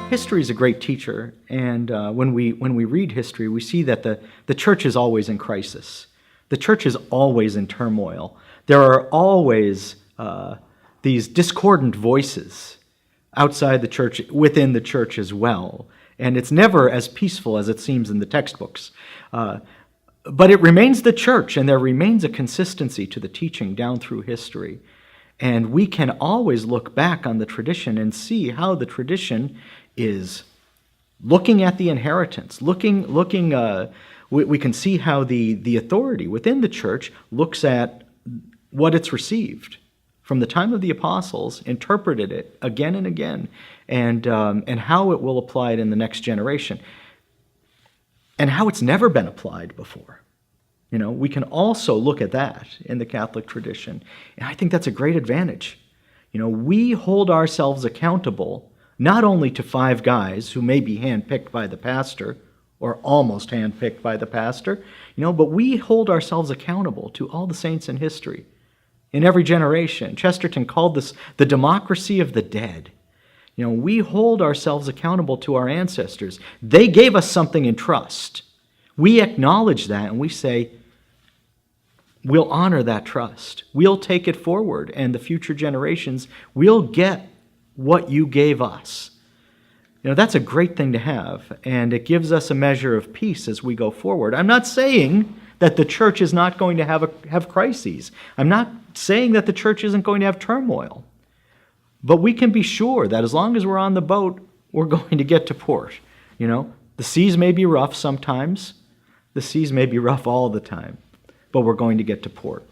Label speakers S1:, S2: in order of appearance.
S1: History is a great teacher, and when we read history, we see that the church is always in crisis. The church is always in turmoil. There are always these discordant voices outside the church, within the church as well, and it's never as peaceful as it seems in the textbooks. But it remains the church, and there remains a consistency to the teaching down through history. And we can always look back on the tradition and see how the tradition is looking at the inheritance, we can see how the authority within the church looks at what it's received from the time of the apostles, interpreted it again and again, and how it will apply it in the next generation, and how it's never been applied before. You know, we can also look at that in the Catholic tradition, and I think that's a great advantage. You know, we hold ourselves accountable not only to 5 guys who may be handpicked by the pastor, or almost handpicked by the pastor, you know, but we hold ourselves accountable to all the saints in history, in every generation. Chesterton called this the democracy of the dead. You know, we hold ourselves accountable to our ancestors. They gave us something in trust. We acknowledge that, and we say, we'll honor that trust. We'll take it forward, and the future generations will get what you gave us. You know, that's a great thing to have, and it gives us a measure of peace as we go forward. I'm not saying that the church is not going to have crises. I'm not saying that the church isn't going to have turmoil. But we can be sure that as long as we're on the boat, we're going to get to port. You know, the seas may be rough sometimes. The seas may be rough all the time, but we're going to get to port.